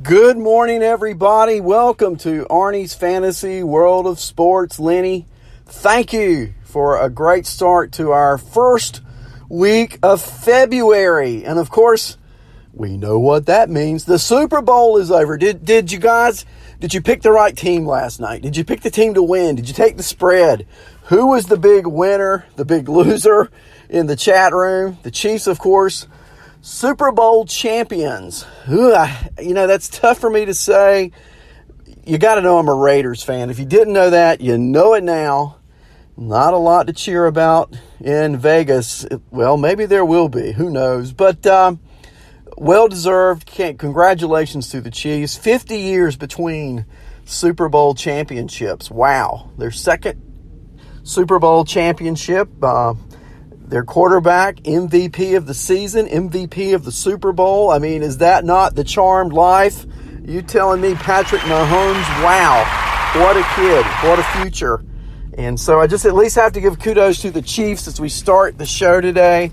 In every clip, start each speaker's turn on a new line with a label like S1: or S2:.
S1: Good morning, everybody. Welcome to Arnie's Fantasy World of Sports. Lenny, thank you for a great start to our first week of February. And of course, we know what that means. The Super Bowl is over. Did you pick the right team last night? Did you pick the team to win? Did you take the spread? Who was the big winner, the big loser in the chat room? The Chiefs, of course. Super Bowl champions. That's tough for me to say. You got to know I'm a Raiders fan. If you didn't know that, you know it now. Not a lot to cheer about in Vegas. Well, maybe there will be. Who knows? But well-deserved. Congratulations to the Chiefs. 50 years between Super Bowl championships. Wow. Their second Super Bowl championship. Their quarterback, MVP of the season, MVP of the Super Bowl. I mean, is that not the charmed life? You telling me Patrick Mahomes? Wow, what a kid, what a future. And so I just at least have to give kudos to the Chiefs as we start the show today.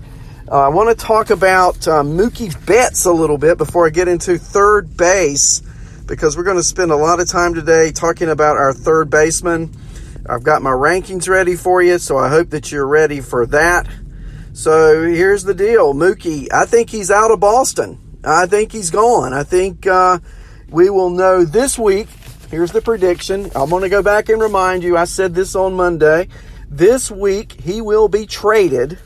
S1: I want to talk about Mookie Betts a little bit before I get into third base, because we're going to spend a lot of time today talking about our third baseman. I've got my rankings ready for you, so I hope that you're ready for that. So here's the deal. Mookie, I think he's out of Boston. I think he's gone. I think we will know this week. Here's the prediction. I'm going to go back and remind you. I said this on Monday. This week he will be traded.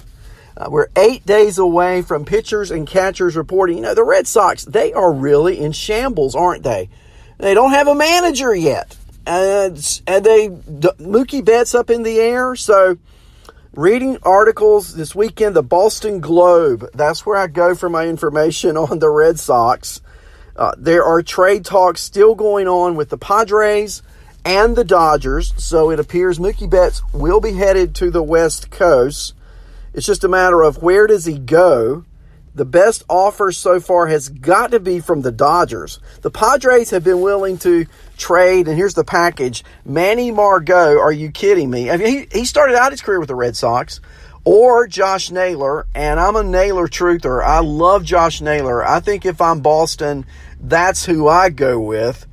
S1: We're 8 days away from pitchers and catchers reporting. The Red Sox, they are really in shambles, aren't they? They don't have a manager yet. And Mookie Betts up in the air. So reading articles this weekend, the Boston Globe, that's where I go for my information on the Red Sox. There are trade talks still going on with the Padres and the Dodgers, so it appears Mookie Betts will be headed to the West Coast. It's just a matter of where does he go. The best offer so far has got to be from the Dodgers. The Padres have been willing to trade, and here's the package. Manny Margot, are you kidding me? I mean, he started out his career with the Red Sox, or Josh Naylor, and I'm a Naylor truther. I love Josh Naylor. I think if I'm Boston, that's who I go with.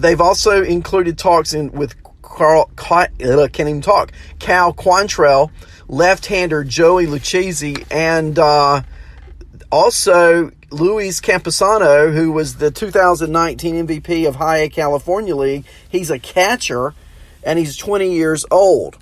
S1: They've also included talks with Cal Quantrill, left-hander Joey Lucchesi, and also Luis Campusano, who was the 2019 MVP of High A California League. He's a catcher, and he's 20 years old.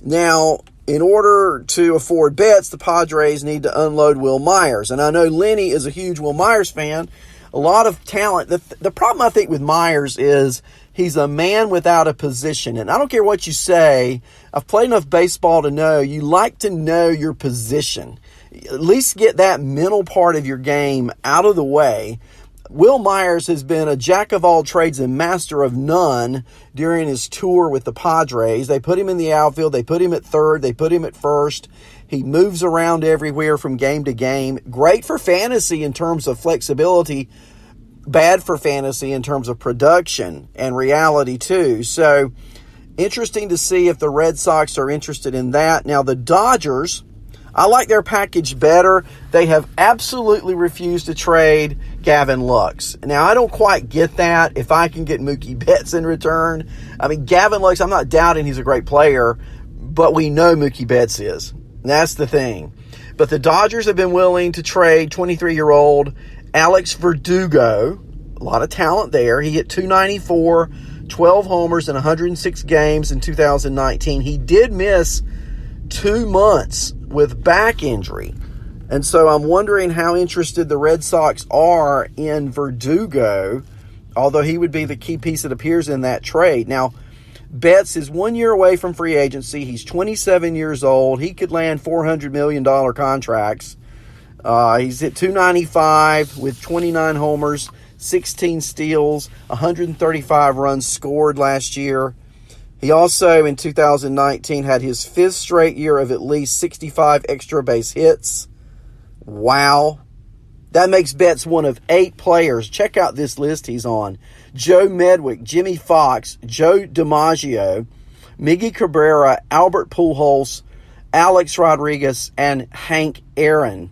S1: Now, in order to afford Betts, the Padres need to unload Will Myers. And I know Lenny is a huge Will Myers fan. A lot of talent. The problem, I think, with Myers is he's a man without a position. And I don't care what you say. I've played enough baseball to know you like to know your position. At least get that mental part of your game out of the way. Will Myers has been a jack of all trades and master of none during his tour with the Padres. They put him in the outfield. They put him at third. They put him at first. He moves around everywhere from game to game. Great for fantasy in terms of flexibility. Bad for fantasy in terms of production and reality too. So interesting to see if the Red Sox are interested in that. Now the Dodgers, I like their package better. They have absolutely refused to trade Gavin Lux. Now, I don't quite get that. If I can get Mookie Betts in return. I mean, Gavin Lux, I'm not doubting he's a great player, but we know Mookie Betts is. That's the thing. But the Dodgers have been willing to trade 23-year-old Alex Verdugo. A lot of talent there. He hit .294, 12 homers in 106 games in 2019. He did miss 2 months with back injury. And so I'm wondering how interested the Red Sox are in Verdugo, although he would be the key piece that appears in that trade. Now, Betts is 1 year away from free agency. He's 27 years old. He could land $400 million contracts. He's hit .295 with 29 homers, 16 steals, 135 runs scored last year. He also, in 2019, had his 5th straight year of at least 65 extra base hits. Wow. That makes Betts one of 8 players. Check out this list he's on. Joe Medwick, Jimmy Fox, Joe DiMaggio, Miggy Cabrera, Albert Pujols, Alex Rodriguez, and Hank Aaron,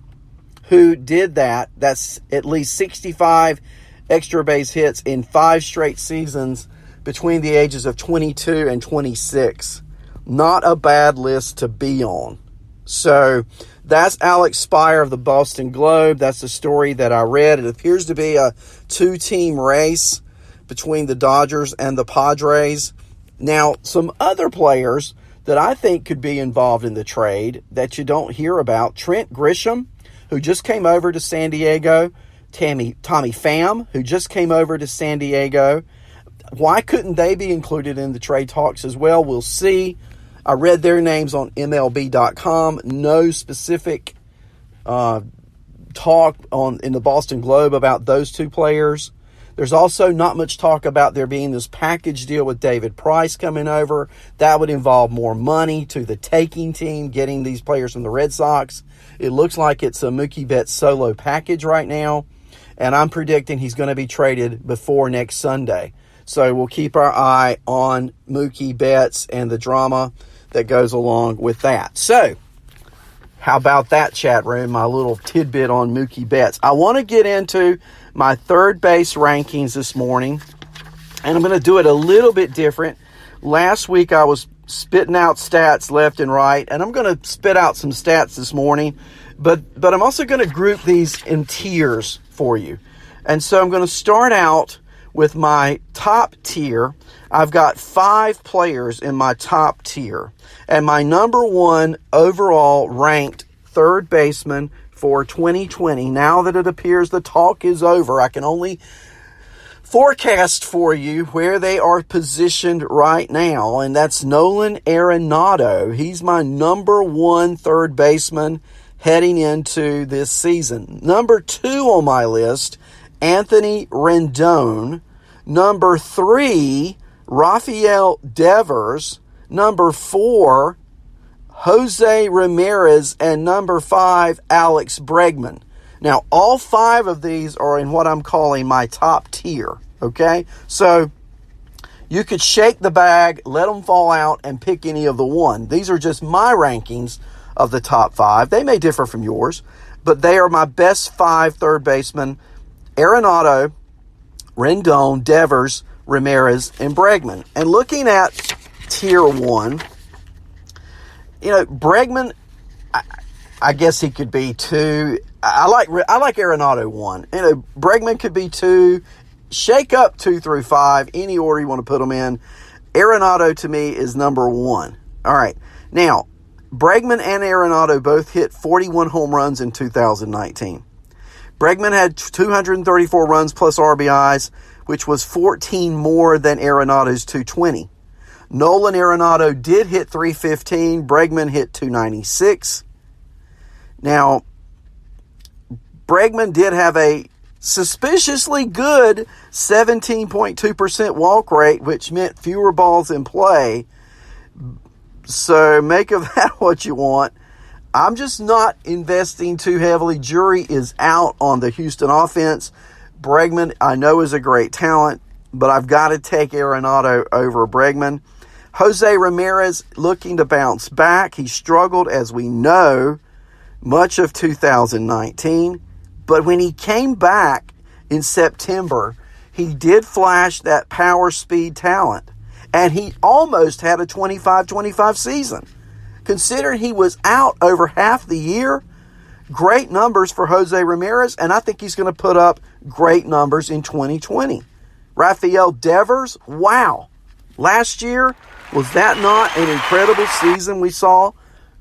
S1: who did that. That's at least 65 extra base hits in 5 straight seasons between the ages of 22 and 26. Not a bad list to be on. So that's Alex Spire of the Boston Globe. That's the story that I read. It appears to be a 2-team race between the Dodgers and the Padres. Now, some other players that I think could be involved in the trade that you don't hear about: Trent Grisham, who just came over to San Diego; Tommy Pham, who just came over to San Diego. Why couldn't they be included in the trade talks as well? We'll see. I read their names on MLB.com. No specific talk in the Boston Globe about those two players. There's also not much talk about there being this package deal with David Price coming over. That would involve more money to the taking team, getting these players from the Red Sox. It looks like it's a Mookie Betts solo package right now, and I'm predicting he's going to be traded before next Sunday. So we'll keep our eye on Mookie Betts and the drama that goes along with that. So, how about that, chat room? My little tidbit on Mookie Betts. I want to get into my third base rankings this morning, and I'm going to do it a little bit different. Last week I was spitting out stats left and right, and I'm going to spit out some stats this morning, but I'm also going to group these in tiers for you. And so I'm going to start out with my top tier. I've got 5 players in my top tier, and my number 1 overall ranked third baseman for 2020. Now that it appears the talk is over, I can only forecast for you where they are positioned right now, and that's Nolan Arenado. He's my number 1 third baseman heading into this season. Number 2 on my list, Anthony Rendon. Number 3, Rafael Devers. Number 4, Jose Ramirez. And number 5, Alex Bregman. Now, all 5 of these are in what I'm calling my top tier, okay? So, you could shake the bag, let them fall out, and pick any of the one. These are just my rankings of the top 5. They may differ from yours, but they are my best 5 third basemen: Arenado, Rendon, Devers, Ramirez, and Bregman. And looking at tier 1, Bregman, I guess he could be 2. I like Arenado 1. Bregman could be 2. Shake up 2 through 5, any order you want to put them in. Arenado to me is number 1. All right. Now, Bregman and Arenado both hit 41 home runs in 2019. Bregman had 234 runs plus RBIs, which was 14 more than Arenado's 220. Nolan Arenado did hit 315. Bregman hit 296. Now, Bregman did have a suspiciously good 17.2% walk rate, which meant fewer balls in play. So make of that what you want. I'm just not investing too heavily. Jury is out on the Houston offense. Bregman, I know, is a great talent, but I've got to take Arenado over Bregman. Jose Ramirez looking to bounce back. He struggled, as we know, much of 2019. But when he came back in September, he did flash that power speed talent. And he almost had a 25-25 season. Considering he was out over half the year, great numbers for Jose Ramirez, and I think he's going to put up great numbers in 2020. Rafael Devers, wow. Last year, was that not an incredible season we saw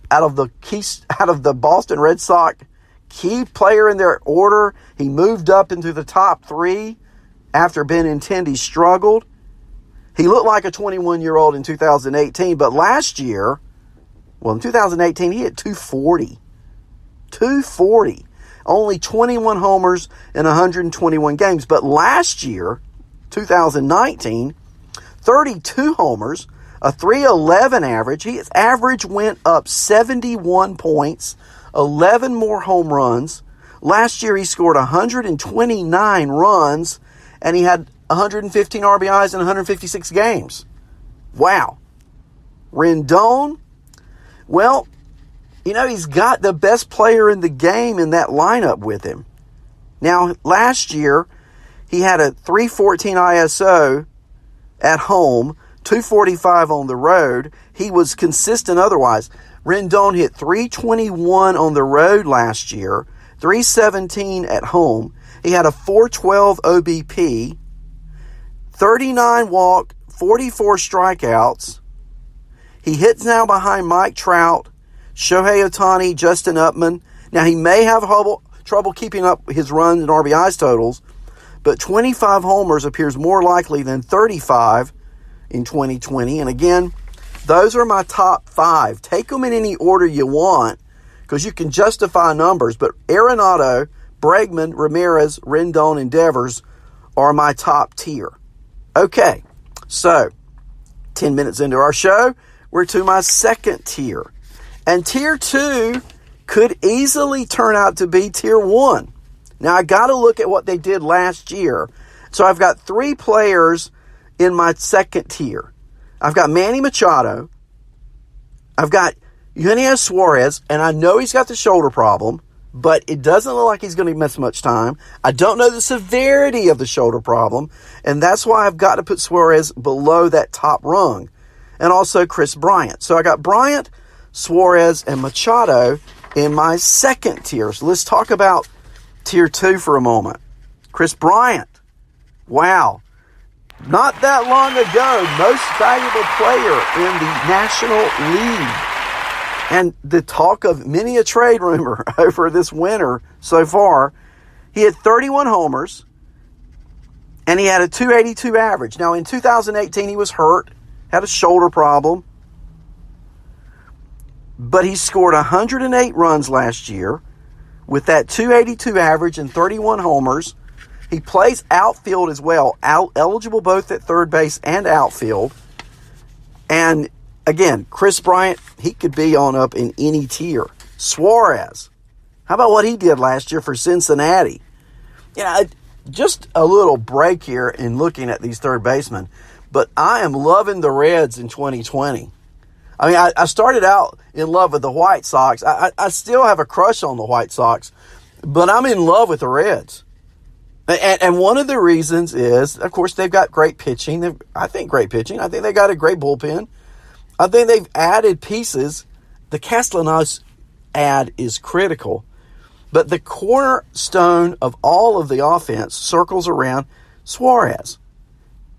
S1: out of the Boston Red Sox key player in their order? He moved up into the top 3 after Benintendi struggled. He looked like a 21-year-old in 2018, but last year, in 2018, he hit 240. 240. Only 21 homers in 121 games. But last year, 2019, 32 homers, a 311 average. His average went up 71 points, 11 more home runs. Last year, he scored 129 runs, and he had 115 RBIs in 156 games. Wow. Rendon, well, he's got the best player in the game in that lineup with him. Now, last year, He had a 314 ISO at home, 245 on the road. He was consistent otherwise. Rendon hit 321 on the road last year, 317 at home. He had a 412 OBP, 39 walk, 44 strikeouts. He hits now behind Mike Trout, Shohei Ohtani, Justin Upman. Now, he may have trouble keeping up his runs and RBIs totals, but 25 homers appears more likely than 35 in 2020. And again, those are my top 5. Take them in any order you want because you can justify numbers. But Arenado, Bregman, Ramirez, Rendon, and Devers are my top tier. Okay, so 10 minutes into our show, we're to my second tier. And tier 2 could easily turn out to be tier 1. Now, I got to look at what they did last year. So I've got 3 players in my second tier. I've got Manny Machado. I've got Eugenio Suarez, and I know he's got the shoulder problem, but it doesn't look like he's going to miss much time. I don't know the severity of the shoulder problem, and that's why I've got to put Suarez below that top rung. And also Chris Bryant. So I got Bryant, Suarez, and Machado in my second tier. So let's talk about tier 2 for a moment. Chris Bryant. Wow. Not that long ago, most valuable player in the National League. And the talk of many a trade rumor over this winter so far, he had 31 homers, and he had a 282 average. Now, in 2018, he was hurt, had a shoulder problem, but he scored 108 runs last year with that 282 average and 31 homers. He plays outfield as well, eligible both at third base and outfield. And again, Chris Bryant, he could be on up in any tier. Suarez, how about what he did last year for Cincinnati? Just a little break here in looking at these third basemen, but I am loving the Reds in 2020. I mean, I started out in love with the White Sox. I still have a crush on the White Sox, but I'm in love with the Reds. And one of the reasons is, of course, they've got great pitching. I think great pitching. I think they got a great bullpen. I think they've added pieces. The Castellanos ad is critical. But the cornerstone of all of the offense circles around Suarez.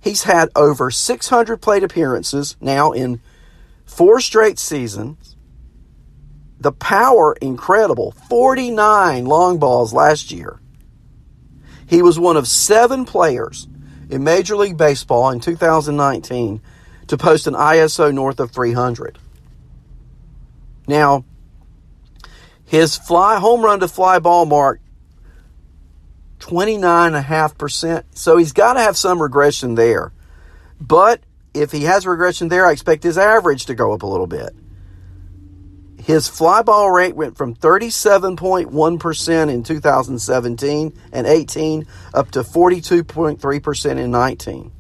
S1: He's had over 600 plate appearances now in 4 straight seasons. The power, incredible. 49 long balls last year. He was one of 7 players in Major League Baseball in 2019 to post an ISO north of 300. Now, his home run to fly ball mark, 29.5%. So he's got to have some regression there. But if he has regression there, I expect his average to go up a little bit. His fly ball rate went from 37.1% in 2017 and 18 up to 42.3% in 19.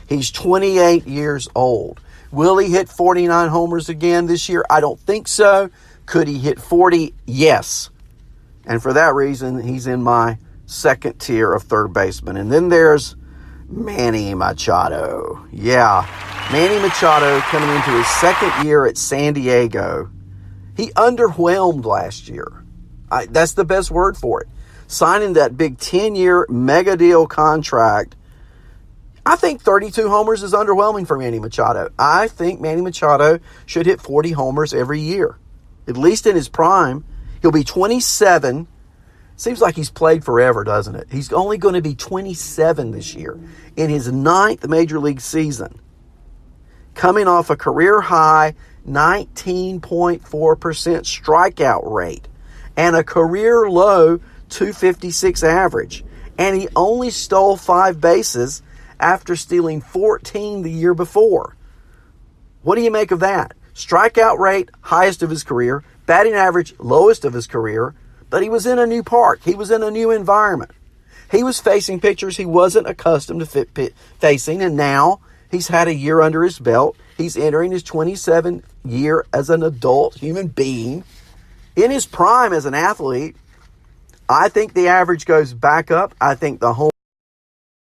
S1: He's 28 years old. Will he hit 49 homers again this year? I don't think so. Could he hit 40? Yes. And for that reason, he's in my second tier of third baseman. And then there's Manny Machado. Yeah, Manny Machado coming into his second year at San Diego. He underwhelmed last year. That's the best word for it. Signing that big 10-year mega deal contract. I think 32 homers is underwhelming for Manny Machado. I think Manny Machado should hit 40 homers every year, at least in his prime. He'll be 27. Seems like he's played forever, doesn't it? He's only going to be 27 this year in his 9th Major League season, coming off a career-high 19.4% strikeout rate and a career-low 256 average. And he only stole 5 bases after stealing 14 the year before. What do you make of that? Strikeout rate, highest of his career. Batting average, lowest of his career. But he was in a new park. He was in a new environment. He was facing pitchers he wasn't accustomed to facing, and now he's had a year under his belt. He's entering his 27th year as an adult human being. In his prime as an athlete, I think the average goes back up. I think the home